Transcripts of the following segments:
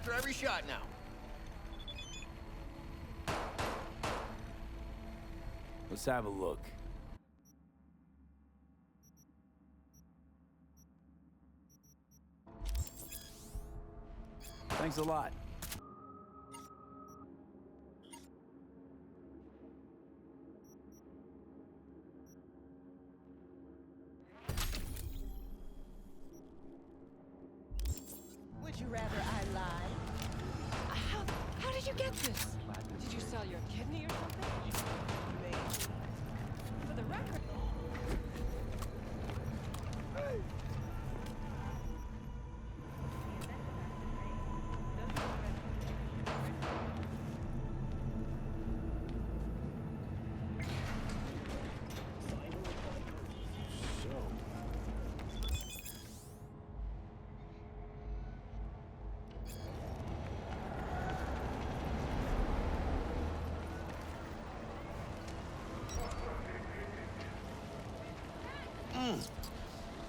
after every shot now. Let's have a look. Thanks a lot. Would you rather I lied? How did you get this? Did you sell your kidney or something? Maybe. For the record.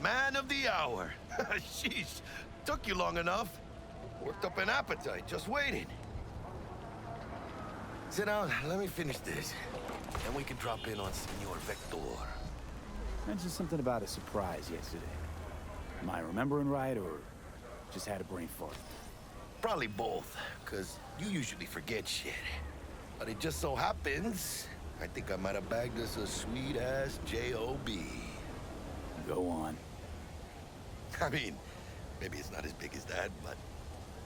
Man of the hour. Sheesh, took you long enough. Worked up an appetite, just waiting. Sit down, let me finish this. Then we can drop in on Senor Vector. Mentioned something about a surprise yesterday. Am I remembering right, or just had a brain fart? Probably both, because you usually forget shit. But it just so happens, I think I might have bagged us a sweet-ass J.O.B. Go on. I mean, maybe it's not as big as that, but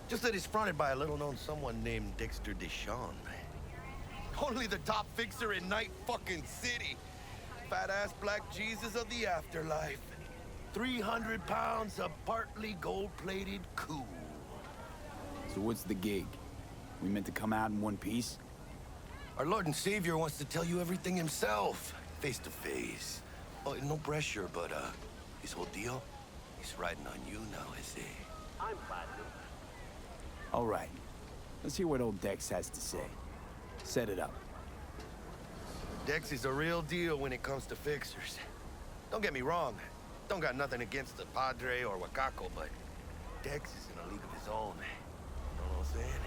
just that it's fronted by a little-known someone named Dexter Deshawn. Only the top fixer in Night fucking City. Fat-ass black Jesus of the afterlife. 300 pounds of partly gold-plated cool. So what's the gig? We meant to come out in one piece? Our Lord and Savior wants to tell you everything himself, face to face. Oh, no pressure, but his whole deal, he's riding on you now, is he? I'm platinum. All right. Let's hear what old Dex has to say. Set it up. Dex is a real deal when it comes to fixers. Don't get me wrong, don't got nothing against the Padre or Wakako, but Dex is in a league of his own. You know what I'm saying?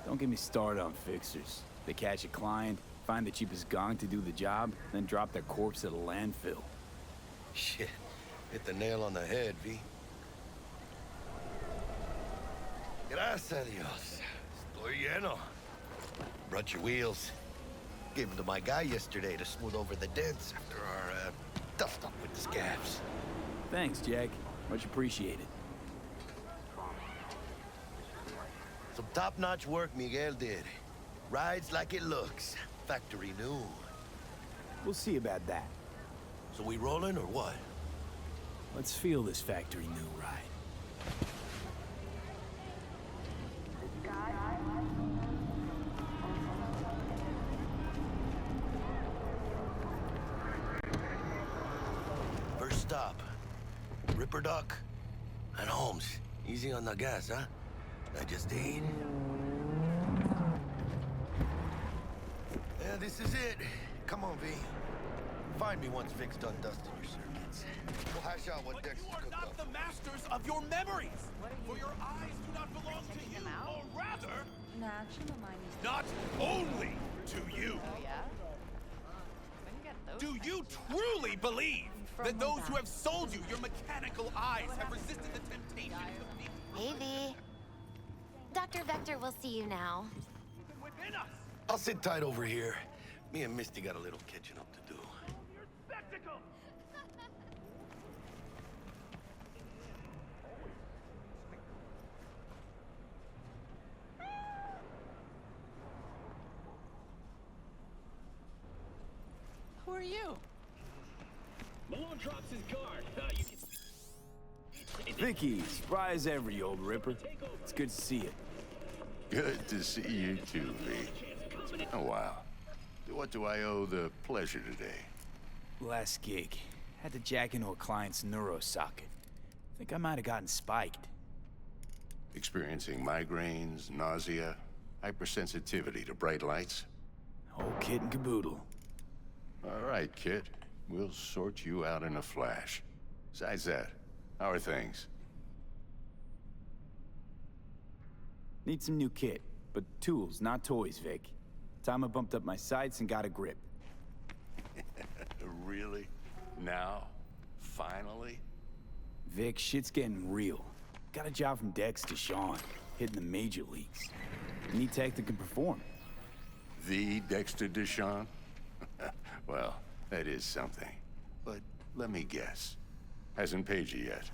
Don't get me started on fixers. They catch a client, find the cheapest gong to do the job, then drop their corpse at a landfill. Shit, hit the nail on the head, V. Gracias a Dios. Estoy lleno. Brought your wheels. Gave them to my guy yesterday to smooth over the dents after our, duffed up with the scabs. Thanks, Jack. Much appreciated. Some top-notch work Miguel did. Rides like it looks. Factory new. We'll see about that. So we rolling or what? Let's feel this factory new ride. First stop. Ripper Duck and Holmes. Easy on the gas, huh? I just ate. Yeah, this is it. Come on, V. Find me once Vic's done dusting your circuits. We'll hash out what But Dexter you are cooked not up. the masters of your memories! For your eyes do not belong to Checking you, them out? or rather, Nah, actually, my mind is... not only to you. Oh, yeah? When you get those Do you things, truly believe From that my those who back. have sold you your mechanical eyes have resisted the temptation to be Hey, V. Dr. Vector will see you now. within us? I'll sit tight over here. Me and Misty got a little catching up to do. Your spectacle! Who are you? Malone drops his guard. You can... Vicky, spry as ever, you old ripper. It's good to see you. Good to see you too, V. It's been a while. What do I owe the pleasure today? Last gig. Had to jack into a client's neuro socket. Think I might have gotten spiked. Experiencing migraines, nausea, hypersensitivity to bright lights? Whole kit and caboodle. All right, kid. We'll sort you out in a flash. Besides that, how are things? Need some new kit, but tools, not toys, Vic. Time I bumped up my sights and got a grip. Really? Now? Finally? Vic, shit's getting real. Got a job from Dex to Sean, hitting the major leagues. Need tech that can perform. The Dexter Deshawn? Well, that is something. But let me guess. Hasn't paid you yet.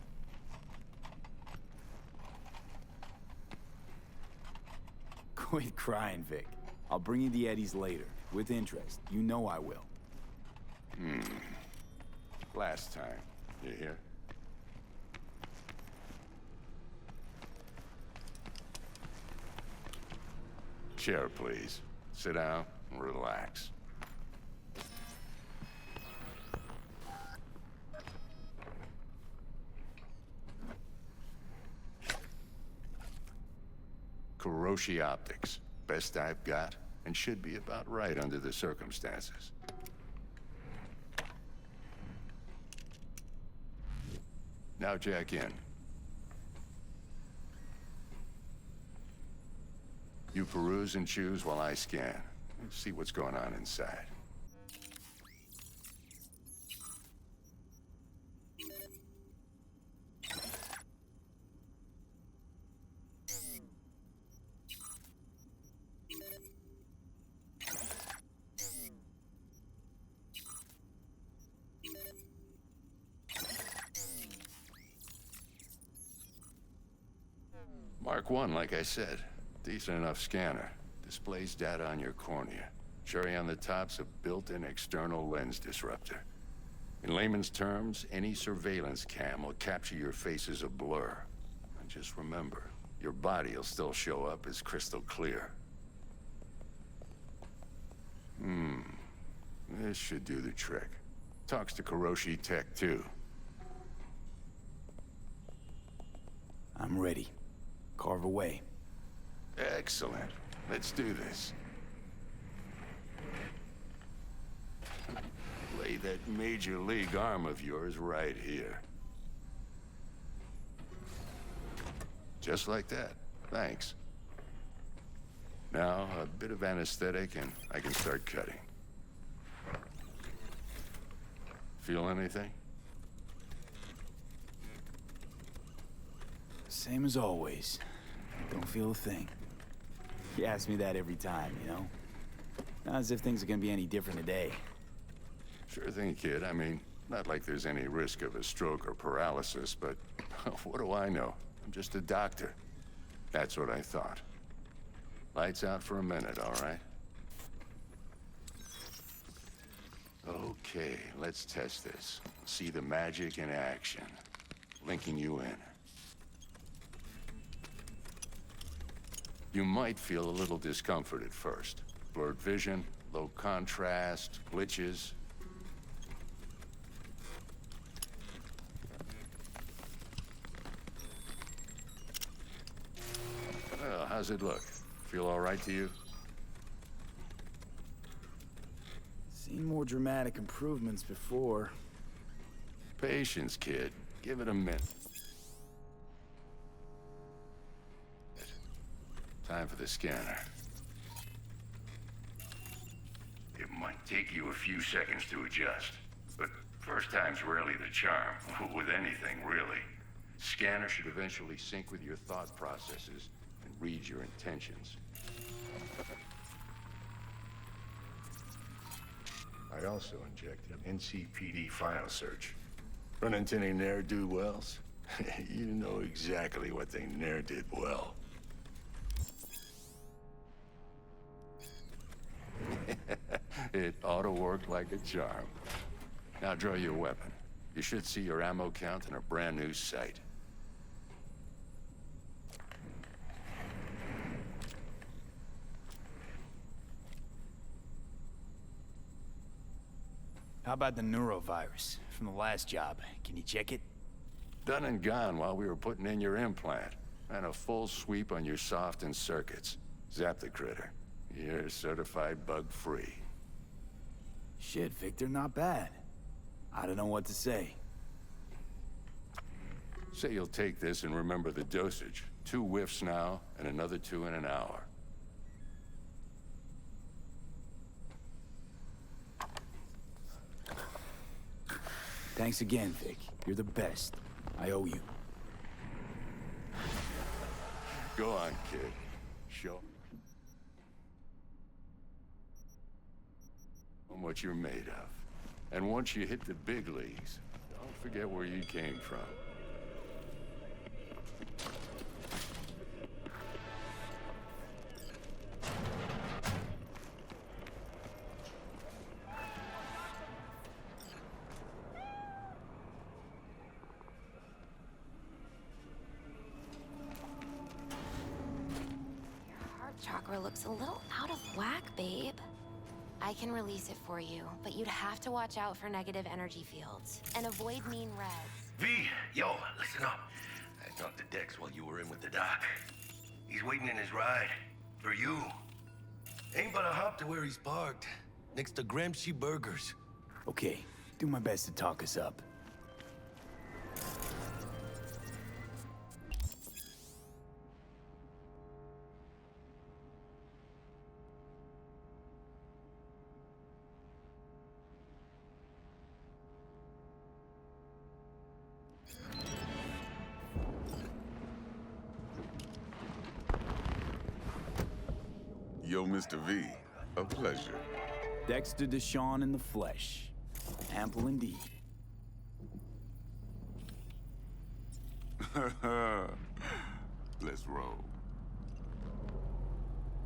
Quit crying, Vic. I'll bring you the Eddies later, with interest. You know I will. Last time. You hear? Chair, please. Sit down and relax. Kuroshi Optics. Best I've got, and should be about right under the circumstances. Now jack in. You peruse and choose while I scan. See what's going on inside. Mark 1, like I said. Decent enough scanner. Displays data on your cornea. Cherry on the top's a built-in external lens disruptor. In layman's terms, any surveillance cam will capture your face as a blur. And just remember, your body will still show up as crystal clear. This should do the trick. Talks to Kuroshi Tech, too. I'm ready. Carve away. Excellent. Let's do this. Lay that major league arm of yours right here. Just like that. Thanks. Now, a bit of anesthetic and I can start cutting. Feel anything? Same as always. Don't feel a thing. You ask me that every time, you know? Not as if things are gonna be any different today. Sure thing, kid. I mean, not like there's any risk of a stroke or paralysis, but what do I know? I'm just a doctor. That's what I thought. Lights out for a minute, all right? Okay, let's test this. See the magic in action. Linking you in. You might feel a little discomfort at first. Blurred vision, low contrast, glitches. Well, how's it look? Feel all right to you? Seen more dramatic improvements before. Patience, kid. Give it a minute. Time for the scanner. It might take you a few seconds to adjust, but first time's rarely the charm, with anything, really. Scanner should eventually sync with your thought processes and read your intentions. I also injected NCPD file search. Run into any ne'er-do-wells? You know exactly what they ne'er did well. It ought to work like a charm. Now draw your weapon. You should see your ammo count in a brand new sight. How about the neurovirus from the last job? Can you check it? Done and gone while we were putting in your implant. And a full sweep on your soft and circuits. Zap the critter. You're certified bug-free. Shit, Victor, not bad. I don't know what to say. Say you'll take this and remember the dosage. 2 whiffs now, and another 2 in an hour. Thanks again, Vic. You're the best. I owe you. Go on, kid. Show 'em what you're made of. And once you hit the big leagues, don't forget where you came from. Heart chakra looks a little out of whack, babe. I can release it for you, but you'd have to watch out for negative energy fields and avoid mean reds. V, yo, listen up. I talked to Dex while you were in with the doc. He's waiting in his ride. For you. Ain't but a hop to where he's parked. Next to Gramsci Burgers. Okay, do my best to talk us up. Yo, Mr. V, a pleasure. Dexter Deshawn in the flesh. Ample indeed. Let's roll.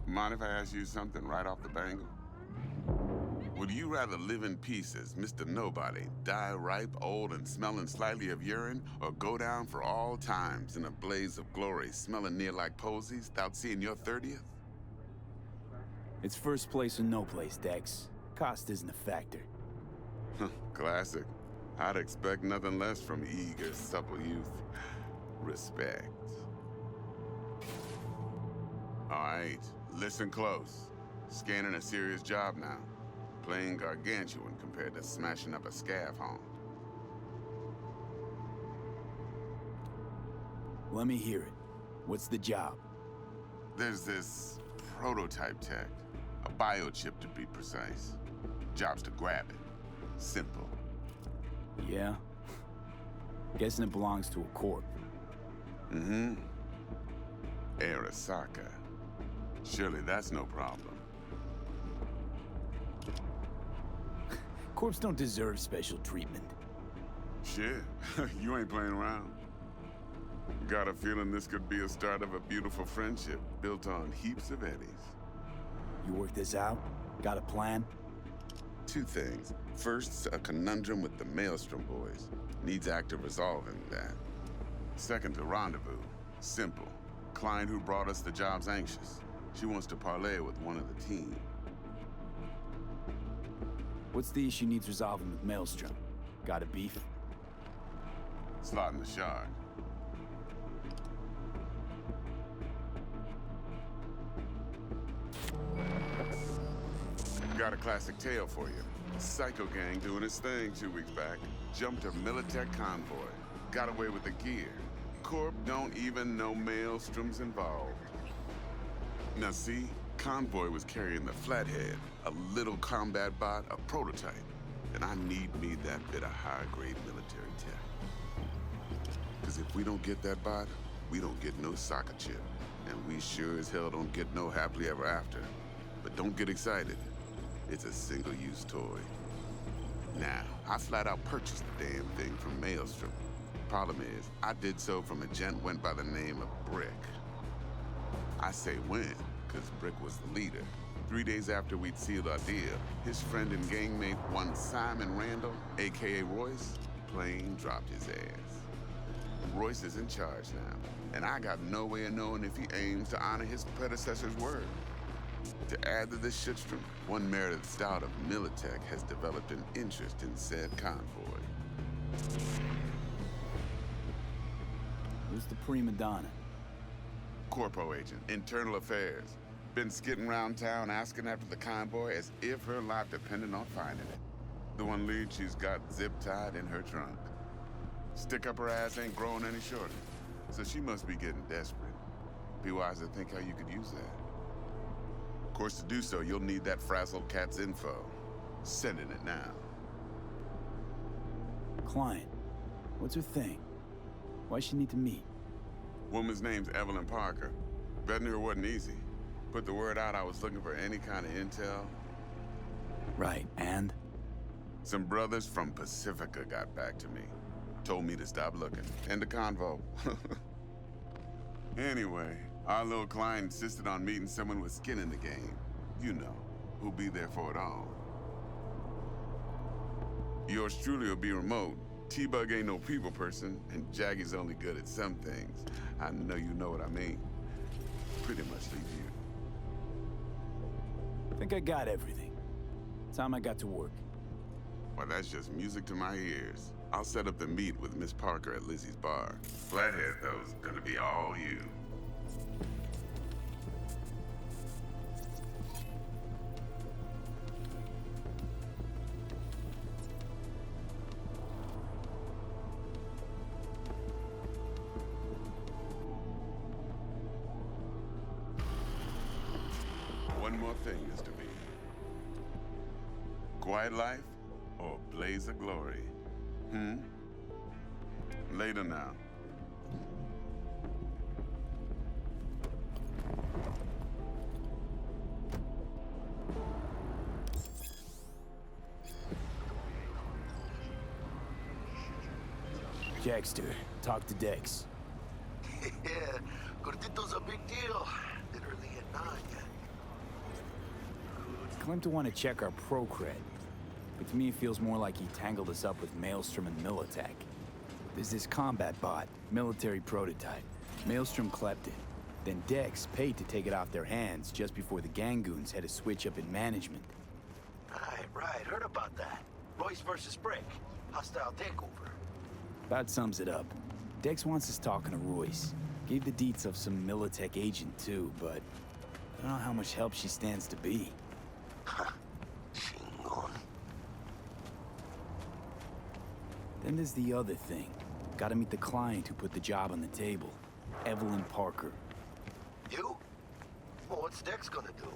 Mind if I ask you something right off the bangle? Would you rather live in pieces, Mr. Nobody, die ripe, old, and smelling slightly of urine, or go down for all times in a blaze of glory, smelling near like posies, without seeing your 30th? It's first place or no place, Dex. Cost isn't a factor. Classic. I'd expect nothing less from eager, supple youth. Respect. All right, listen close. Scanning a serious job now. Playing gargantuan compared to smashing up a scav haunt. Let me hear it. What's the job? There's this prototype tech. A biochip, to be precise. Job's to grab it. Simple. Yeah? Guessing it belongs to a corp. Mm-hmm. Arasaka. Surely that's no problem. Corps don't deserve special treatment. Shit, you ain't playing around. Got a feeling this could be a start of a beautiful friendship built on heaps of eddies. You work this out? Got a plan? 2 things. First, a conundrum with the Maelstrom boys. Needs active resolving that. Second, a rendezvous. Simple. Client who brought us the job's anxious. She wants to parlay with one of the team. What's the issue needs resolving with Maelstrom? Got a beef? Slotting the shard. Got a classic tale for you. Psycho gang doing its thing 2 weeks back. Jumped a Militech convoy. Got away with the gear. Corp don't even know Maelstrom's involved. Now see, convoy was carrying the Flathead, a little combat bot, a prototype. And I need me that bit of high-grade military tech. Because if we don't get that bot, we don't get no soccer chip. And we sure as hell don't get no happily ever after. But don't get excited. It's a single-use toy. Now, I flat out purchased the damn thing from Maelstrom. Problem is, I did so from a gent went by the name of Brick. I say when, because Brick was the leader. 3 days after we'd sealed our deal, his friend and gangmate, one Simon Randall, a.k.a. Royce, plain dropped his ass. Royce is in charge now, and I got no way of knowing if he aims to honor his predecessor's word. To add to this shitstrom, one Meredith Stout of Militech has developed an interest in said convoy. Who's the prima donna? Corpo agent, internal affairs. Been skidding around town asking after the convoy as if her life depended on finding it. The one lead she's got zip-tied in her trunk. Stick up her ass ain't growing any shorter, so she must be getting desperate. Be wise to think how you could use that. Of course, to do so, you'll need that frazzled cat's info. Sending it now. Client. What's her thing? Why's she need to meet? Woman's name's Evelyn Parker. Vetting her wasn't easy. Put the word out I was looking for any kind of intel. Right, and? Some brothers from Pacifica got back to me. Told me to stop looking. End of convo. Anyway, our little client insisted on meeting someone with skin in the game. You know, who'll be there for it all. Yours truly will be remote. T-Bug ain't no people person, and Jaggy's only good at some things. I know you know what I mean. Pretty much leave you. I think I got everything. Time I got to work. Well, that's just music to my ears. I'll set up the meet with Miss Parker at Lizzie's bar. Flathead, though, is gonna be all you. One more thing, Mr. B. Quiet life or blaze of glory? Later now. Jackster, talk to Dex. Yeah, Gordito's a big deal. Literally at 9. Claimed to want to check our pro cred. But to me, it feels more like he tangled us up with Maelstrom and Militech. There's this combat bot, military prototype. Maelstrom clept it. Then Dex paid to take it off their hands just before the Gangoons had a switch up in management. Right. Heard about that. Royce versus Brick. Hostile takeover. About sums it up. Dex wants us talking to Royce. Gave the deets of some Militech agent too, but I don't know how much help she stands to be. Chingon. Then there's the other thing. Gotta meet the client who put the job on the table. Evelyn Parker. You? Well, what's Dex gonna do?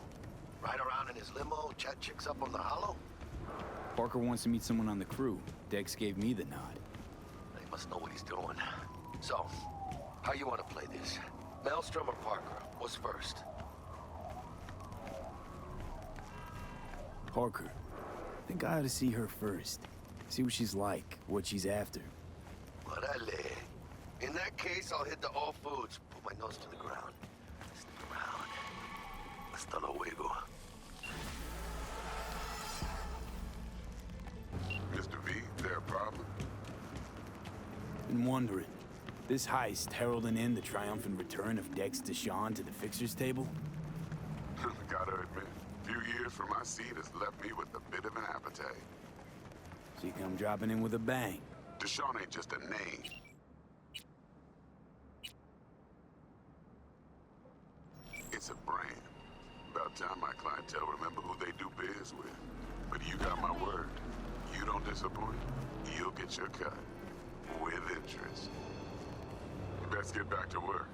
Ride around in his limo, chat chicks up on the hollow? Parker wants to meet someone on the crew. Dex gave me the nod. He must know what he's doing. So, how you want to play this? Maelstrom or Parker? What's first? Parker. I think I ought to see her first. See what she's like, what she's after. Orale. In that case, I'll hit the all foods. Put my nose to the ground. Stick around. Hasta luego. Mr. V, there a problem? Been wondering. This heist heralding in the triumphant return of Dex Deshawn to the fixer's table? Gotta admit, few years from my seat has left me with a bit of an appetite. So you come dropping in with a bang. Deshaun ain't just a name. It's a brand. About time my clientele remember who they do biz with. But you got my word. You don't disappoint, you'll get your cut. With interest. Let's get back to work.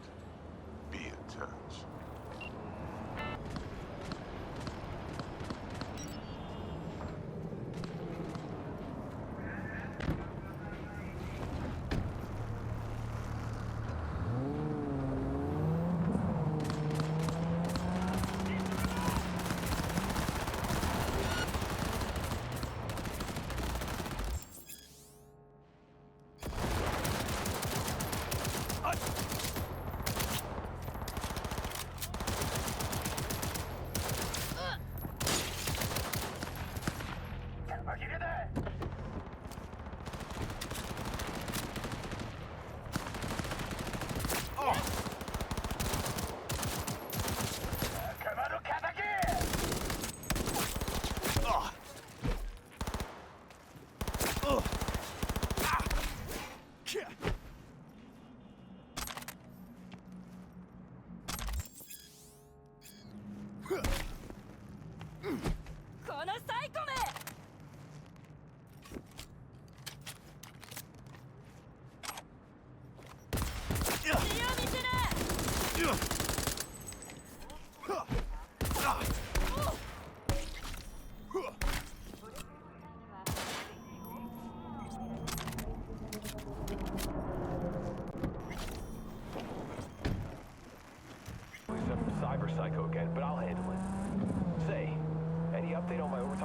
Be in touch.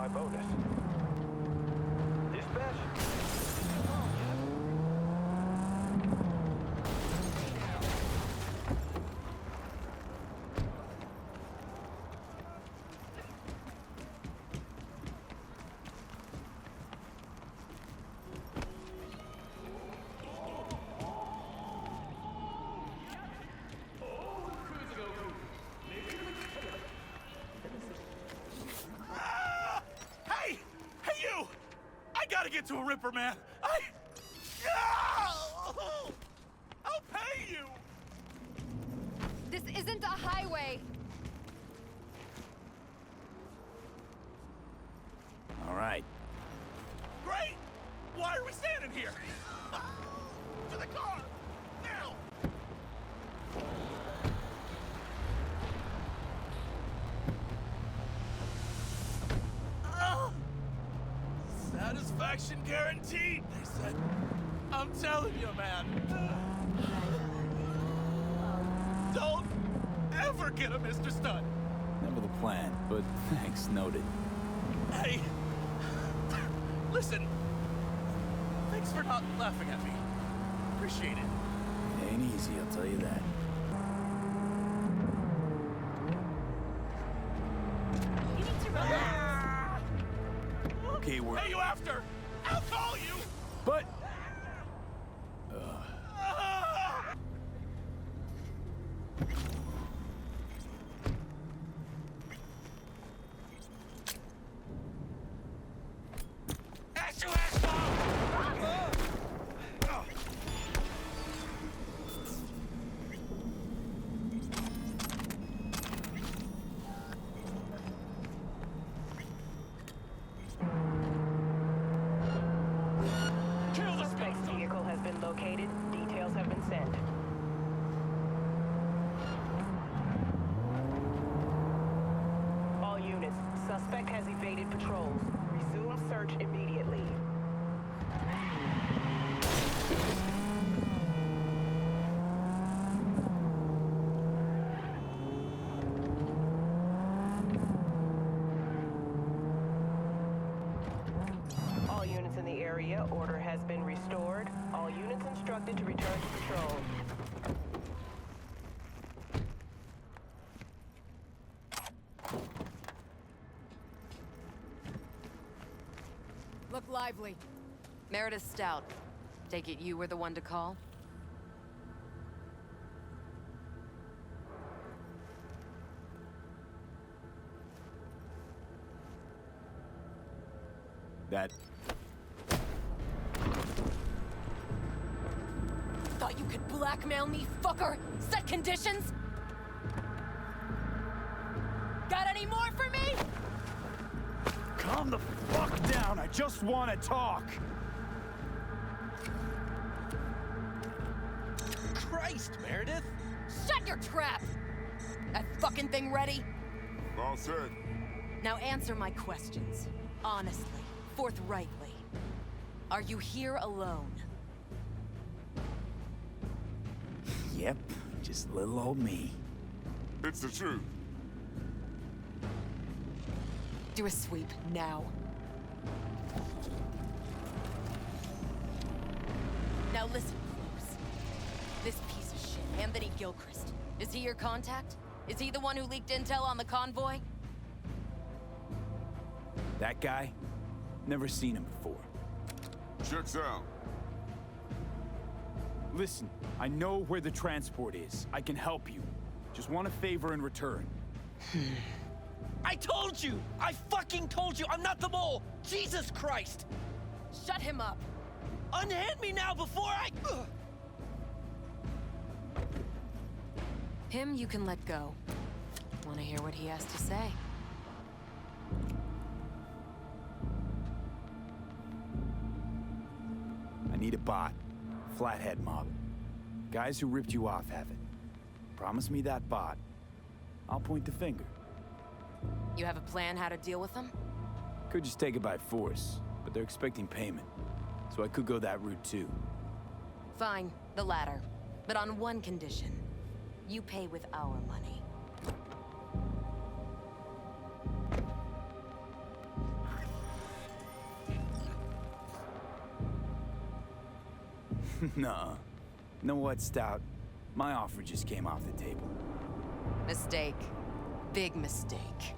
my bonus. Dispatch. Hey! Hey, you! I gotta get to a Ripper, man. I'll pay you! This isn't a highway. All right. Great! Why are we standing here? To the car! Now! Satisfaction guaranteed, they said. I'm telling you, man. Don't ever get a Mr. Stunt. Never the plan, but thanks, noted. Hey, listen. Thanks for not laughing at me. Appreciate it. It ain't easy, I'll tell you that. You need to relax. Okay, we're... Hey, you after? I'll call you. But... Suspect's vehicle has been located. Details have been sent. All units, suspect has evaded patrols. Resume search immediately. All units in the area, order has been restored. All units instructed to return to patrol. Look lively. Meredith Stout. Take it you were the one to call? That... Thought you could blackmail me, fucker? Set conditions? Got any more for me? Calm the fuck down, I just want to talk! Christ, Meredith! Shut your trap! That fucking thing ready? All set. Now answer my questions. Honestly, forthrightly. Are you here alone? Yep, just little old me. It's the truth. Do a sweep, now. Now listen close. This piece of shit, Anthony Gilchrist, is he your contact? Is he the one who leaked intel on the convoy? That guy? Never seen him before. Checks out. Listen, I know where the transport is. I can help you. Just want a favor in return. I told you! I fucking told you! I'm not the mole! Jesus Christ! Shut him up! Unhand me now before I... Ugh. Him you can let go. Want to hear what he has to say? I need a bot. Flathead model. Guys who ripped you off have it. Promise me that bot. I'll point the finger. You have a plan how to deal with them? Could just take it by force, but they're expecting payment. So I could go that route too. Fine, the latter. But on one condition. You pay with our money. Nah. Know what, Stout? My offer just came off the table. Mistake. Big mistake.